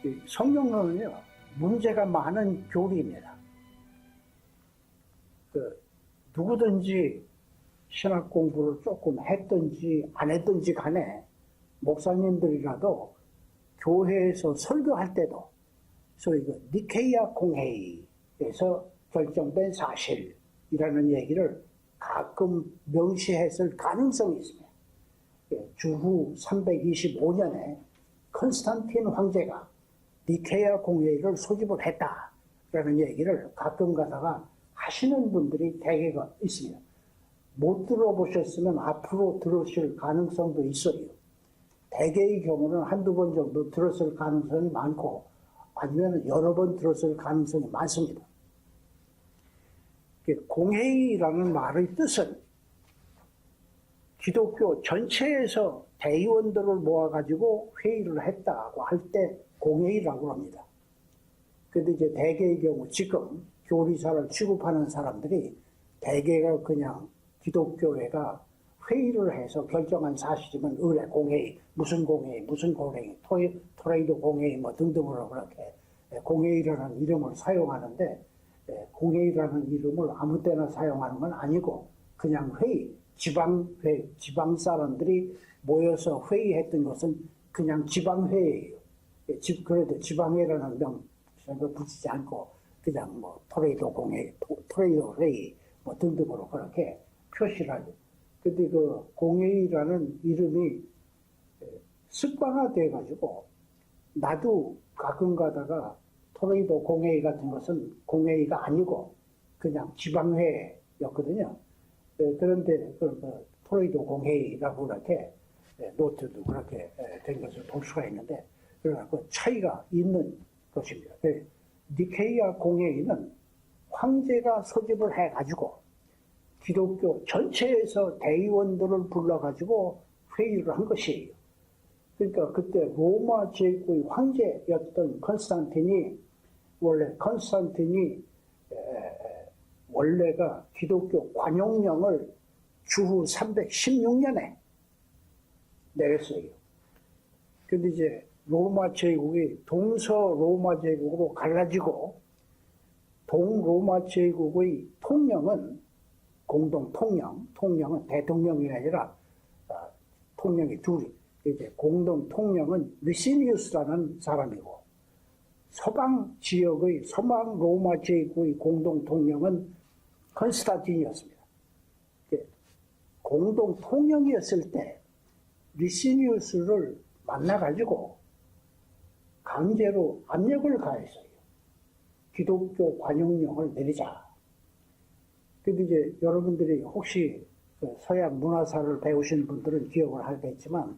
이 성경론은요, 문제가 많은 교리입니다. 누구든지 신학 공부를 조금 했든지 안 했든지 간에 목사님들이라도 교회에서 설교할 때도 소위 니케이아 공회의에서 결정된 사실이라는 얘기를 가끔 명시했을 가능성이 있습니다. 주후 325년에 컨스탄틴 황제가 니케이아 공회의를 소집을 했다라는 얘기를 가끔 가다가 하시는 분들이 대개가 있습니다. 못 들어보셨으면 앞으로 들으실 가능성도 있어요. 대개의 경우는 한두 번 정도 들었을 가능성이 많고 아니면 여러 번 들었을 가능성이 많습니다. 공회의라는 말의 뜻은 기독교 전체에서 대의원들을 모아가지고 회의를 했다고 할 때 공회의라고 합니다. 근데 이제 대개의 경우 지금 교리사를 취급하는 사람들이 대개가 그냥 기독교회가 회의를 해서 결정한 사실이면 의뢰 공회의, 무슨 공회의, 토레이도 공회의 뭐 등등으로 그렇게 공회의라는 이름을 사용하는데 공회의라는 이름을 아무 때나 사용하는 건 아니고 그냥 회의, 지방 사람들이 모여서 회의했던 것은 그냥 지방회의예요. 그래도 지방회라는 명을 붙이지 않고 그냥 뭐 토레이도 공회, 토레이도 회의 뭐 등등으로 그렇게 표시를 하죠. 근데 그 공회의라는 이름이 습관화돼 가지고 나도 가끔 가다가 토레이도 공회의 같은 것은 공회의가 아니고 그냥 지방회였거든요. 그런데 토레이도 공회의라고 그렇게 노트도 그렇게 된 것을 볼 수가 있는데 그 차이가 있는 것입니다. 니케이아 공회의는 황제가 소집을 해가지고 기독교 전체에서 대의원들을 불러가지고 회의를 한 것이에요. 그러니까 그때 로마 제국의 황제였던 컨스탄틴이 원래가 기독교 관용령을 주후 316년에 내렸어요. 근데 이제 로마 제국이 동서 로마 제국으로 갈라지고 동로마 제국의 통령은 공동 통령은 대통령이 아니라 통령이 둘이 이제 공동 통령은 리시니우스라는 사람이고 서방 지역의 서방 로마 제국의 공동 통령은 컨스탄틴이었습니다. 공동 통령이었을 때 리시니우스를 만나가지고 강제로 압력을 가했어요. 기독교 관용령을 내리자. 근데 이제 여러분들이 혹시 서양 문화사를 배우신 분들은 기억을 하겠지만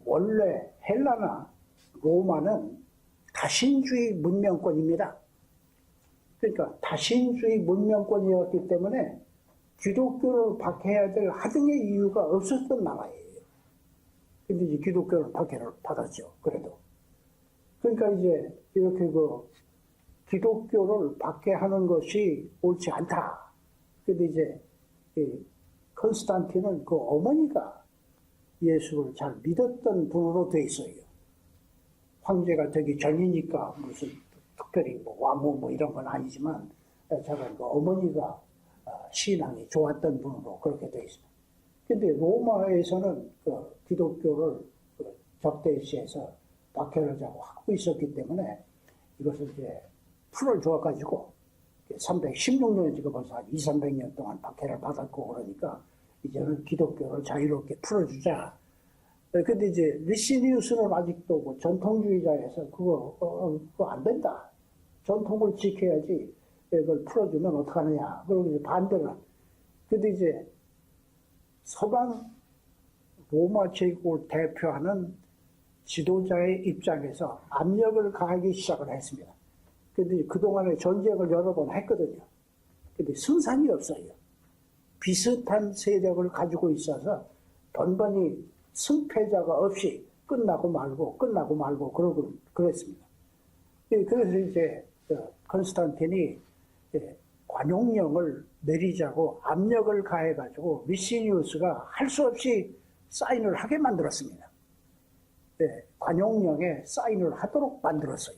원래 헬라나 로마는 다신주의 문명권입니다. 그러니까 다신주의 문명권이었기 때문에 기독교를 박해해야 될 하등의 이유가 없었던 나라예요. 근데 이제 기독교를 박해를 받았죠. 그래도. 그러니까 이제 이렇게 기독교를 박해하는 것이 옳지 않다. 근데 이제 컨스탄틴은 그 어머니가 예수를 잘 믿었던 분으로 돼 있어요. 황제가 되기 전이니까 무슨 특별히 뭐 왕후 뭐 이런 건 아니지만 저는 그 어머니가 신앙이 좋았던 분으로 그렇게 돼 있습니다. 근데 로마에서는 그 기독교를 적대시해서 박해를 하고 있었기 때문에 이것을 이제 풀어줘가지고 316년 지금 벌써 한 200~300년 동안 박해를 받았고 그러니까 이제는 기독교를 자유롭게 풀어주자. 근데 이제 리시니우스는 아직도 그 전통주의자에서 그거 안 된다. 전통을 지켜야지 그걸 풀어주면 어떡하느냐. 그러고 이제 반대를. 근데 이제 서방 로마 제국을 대표하는 지도자의 입장에서 압력을 가하기 시작을 했습니다. 근데 그동안에 전쟁을 여러 번 했거든요. 근데 승산이 없어요. 비슷한 세력을 가지고 있어서 번번이 승패자가 없이 끝나고 말고 그러고 그랬습니다. 그래서 이제 컨스탄틴이 관용령을 내리자고 압력을 가해가지고 리시니우스가 할 수 없이 사인을 하게 만들었습니다. 관용령에 사인을 하도록 만들었어요.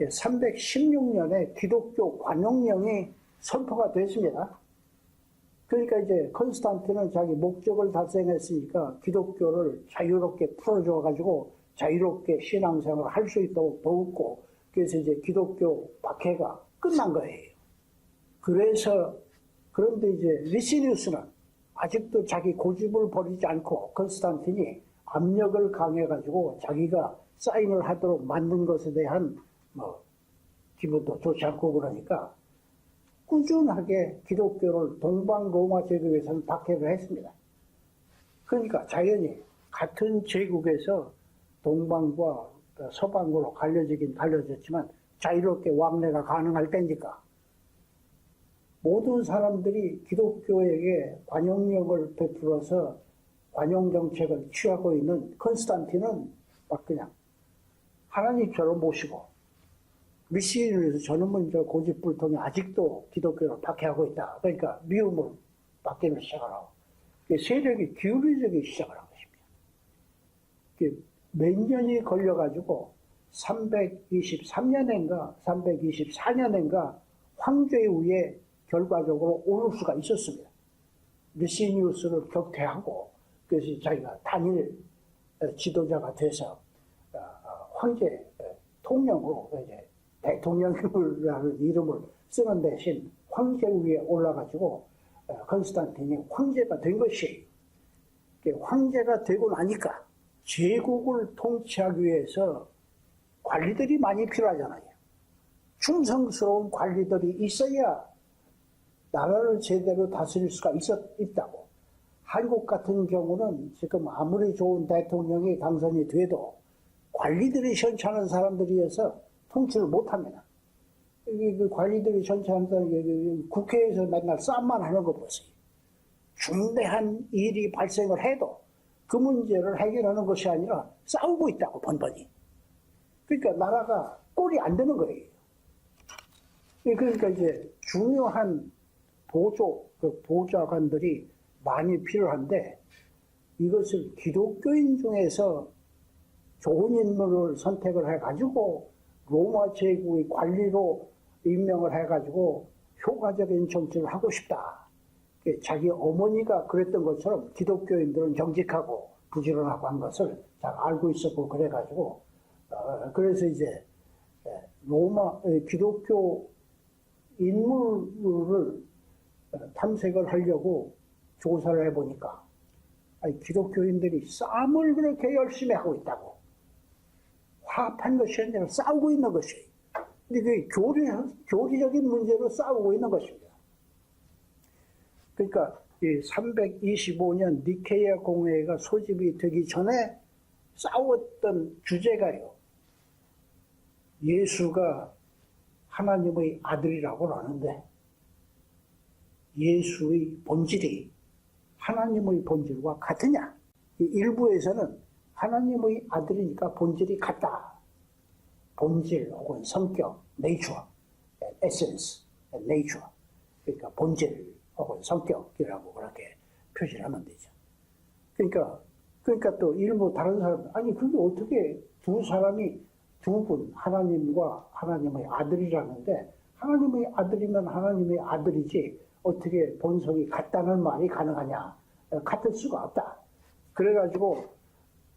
316년에 기독교 관용령이 선포가 됐습니다. 그러니까 이제 컨스탄틴은 자기 목적을 달성했으니까 기독교를 자유롭게 풀어줘가지고 자유롭게 신앙생활을 할 수 있도록 도웠고, 그래서 이제 기독교 박해가 끝난 거예요. 그런데 이제 리시니우스는 아직도 자기 고집을 버리지 않고 컨스탄틴이 압력을 강해가지고 자기가 사인을 하도록 만든 것에 대한 기분도 좋지 않고 그러니까 꾸준하게 기독교를 동방 로마 제국에서는 박해를 했습니다. 그러니까 자연히 같은 제국에서 동방과 서방으로 갈려지긴 갈려졌지만 자유롭게 왕래가 가능할 때니까 모든 사람들이 기독교에게 관용력을 베풀어서 관용 정책을 취하고 있는 컨스탄틴은 막 그냥 하나님처럼 모시고, 미시인에서 저놈은 저 고집불통이 아직도 기독교를 박해하고 있다. 그러니까 미움을 받기는 시작을 하고, 세력이 기울어지기 시작을 한 것입니다. 몇 년이 걸려가지고 323년인가 324년인가 황제위에 결과적으로 오를 수가 있었습니다. 리시니우스를 격퇴하고, 그래서 자기가 단일 지도자가 돼서 황제 통령으로 이제 대통령이라는 이름을 쓰는 대신 황제위에 올라가지고 컨스탄틴이 황제가 된 것이에요. 황제가 되고 나니까 제국을 통치하기 위해서 관리들이 많이 필요하잖아요. 충성스러운 관리들이 있어야 나라를 제대로 다스릴 수가 있다고. 한국 같은 경우는 지금 아무리 좋은 대통령이 당선이 돼도 관리들이 현찮은 사람들이어서 통치를 못합니다. 그 관리들이 현찮은 사람이 국회에서 맨날 싸움만 하는 거 보세요. 중대한 일이 발생을 해도 그 문제를 해결하는 것이 아니라 싸우고 있다고, 번번이. 그러니까 나라가 꼴이 안 되는 거예요. 그러니까 이제 중요한 보좌관들이 많이 필요한데, 이것을 기독교인 중에서 좋은 인물을 선택을 해가지고 로마 제국의 관리로 임명을 해가지고 효과적인 정치를 하고 싶다. 자기 어머니가 그랬던 것처럼 기독교인들은 정직하고 부지런하고 한 것을 잘 알고 있었고, 그래가지고 그래서 이제 기독교 인물을 탐색을 하려고 조사를 해보니까 기독교인들이 싸움을 그렇게 열심히 하고 있다고. 화합한 것이 아니라 싸우고 있는 것이에요. 근데 그게 교리적인 문제로 싸우고 있는 것입니다. 그러니까 이 325년 니케이아 공회가 소집이 되기 전에 싸웠던 주제가요, 예수가 하나님의 아들이라고 하는데 예수의 본질이 하나님의 본질과 같으냐? 일부에서는 하나님의 아들이니까 본질이 같다. 본질 혹은 성격, nature, essence, nature. 그러니까 본질 혹은 성격이라고 그렇게 표시를 하면 되죠. 그러니까 또 일부 다른 사람들, 아니 그게 어떻게 두 사람이 두 분, 하나님과 하나님의 아들이라는데, 하나님의 아들이면 하나님의 아들이지 어떻게 본성이 같다는 말이 가능하냐? 같을 수가 없다. 그래가지고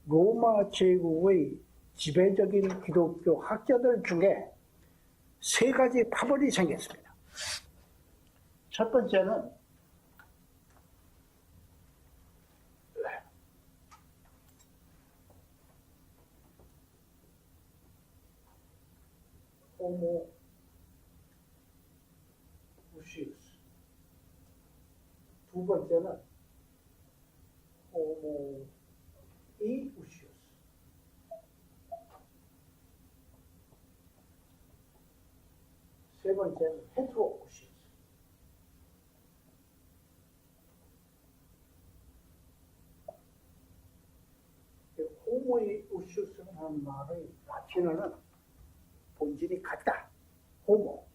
로마 제국의 지배적인 기독교 학자들 중에 세 가지 파벌이 생겼습니다. 첫 번째는 호모 우시우스, 두 번째는 호모 이우시우스, 세 번째는 헤테로 우시우스. 호모이 우시우스라는 말의 라틴어는 본질이 같다, 호모,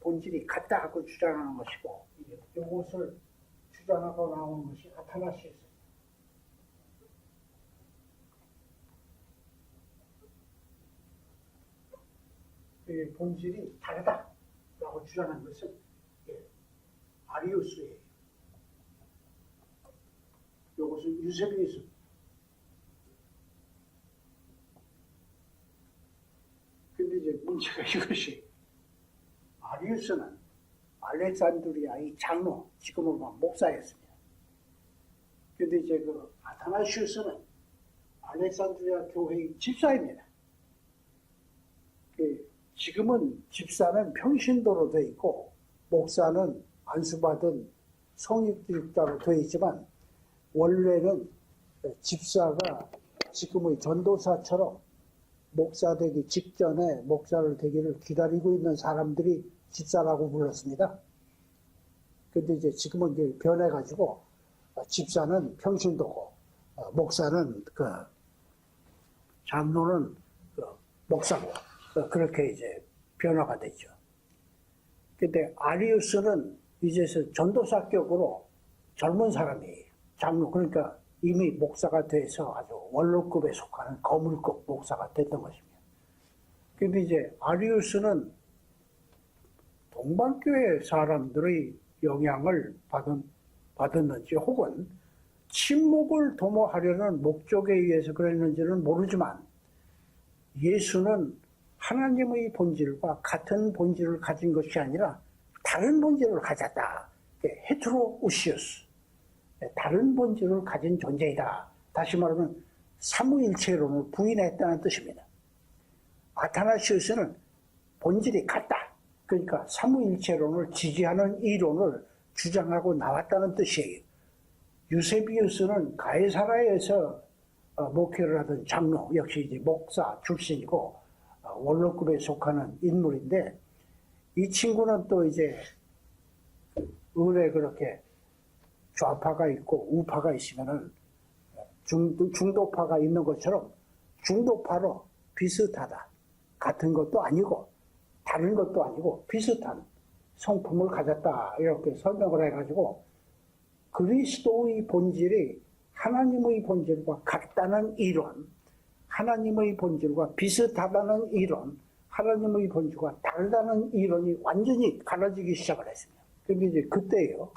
본질이 같다 하고 주장하는 것이고, 이것을 주장하고 나오는 것이 아타나시스입니다. 그리스도의 본질이 다르다라고 주장한 것은 아리우스예요. 이것은 유세비우스. 근데 이제 문제가 이것이 아리우스는 알렉산드리아의 장로, 지금은 목사였습니다. 근데 이제 그 아타나시우스는 알렉산드리아 교회의 집사입니다. 지금은 집사는 평신도로 되어 있고 목사는 안수받은 성육자로 되어 있지만 원래는 집사가 지금의 전도사처럼 목사 되기 직전에 목사를 되기를 기다리고 있는 사람들이 집사라고 불렀습니다. 근데 이제 지금은 이제 변해가지고 집사는 평신도고 목사는 장로는 목사고 그렇게 이제 변화가 됐죠. 근데 아리우스는 이제 전도사격으로 젊은 사람이에요. 장로, 그러니까 이미 목사가 돼서 아주 원로급에 속하는 거물급 목사가 됐던 것입니다. 근데 이제 아리우스는 동방교회 사람들의 영향을 받았는지 혹은 침묵을 도모하려는 목적에 의해서 그랬는지는 모르지만 예수는 하나님의 본질과 같은 본질을 가진 것이 아니라 다른 본질을 가졌다. 헤테로우시우스. 다른 본질을 가진 존재이다. 다시 말하면 삼위일체론을 부인했다는 뜻입니다. 아타나시우스는 본질이 같다. 그러니까 삼위일체론을 지지하는 이론을 주장하고 나왔다는 뜻이에요. 유세비우스는 가이사라에서 목회를 하던 장로, 역시 이제 목사 출신이고 원로급에 속하는 인물인데 이 친구는 또 이제 을에 그렇게 좌파가 있고 우파가 있으면은 중도파가 있는 것처럼 중도파로 비슷하다. 같은 것도 아니고 다른 것도 아니고 비슷한 성품을 가졌다. 이렇게 설명을 해가지고 그리스도의 본질이 하나님의 본질과 같다는 이론, 하나님의 본질과 비슷하다는 이론, 하나님의 본질과 다르다는 이론이 완전히 갈라지기 시작을 했습니다. 근데 이제 그때요,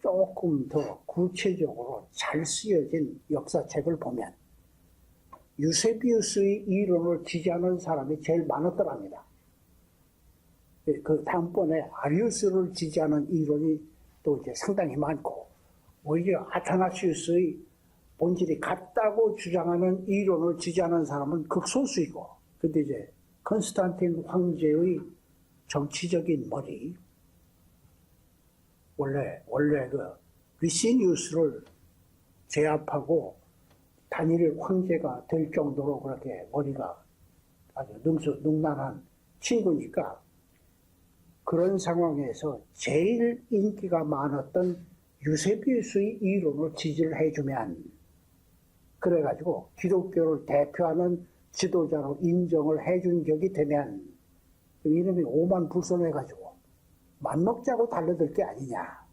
조금 더 구체적으로 잘 쓰여진 역사책을 보면 유세비우스의 이론을 지지하는 사람이 제일 많았더랍니다. 그 다음번에 아리우스를 지지하는 이론이 또 이제 상당히 많고, 오히려 아타나시우스의 본질이 같다고 주장하는 이론을 지지하는 사람은 극소수이고, 근데 이제 컨스탄틴 황제의 정치적인 머리, 원래 그 리시니우스를 제압하고 단일 황제가 될 정도로 그렇게 머리가 아주 능란한 친구니까 그런 상황에서 제일 인기가 많았던 유세비우스의 이론을 지지를 해주면, 그래가지고 기독교를 대표하는 지도자로 인정을 해준 적이 되면 이름이 오만불선해가지고 맘먹자고 달려들 게 아니냐.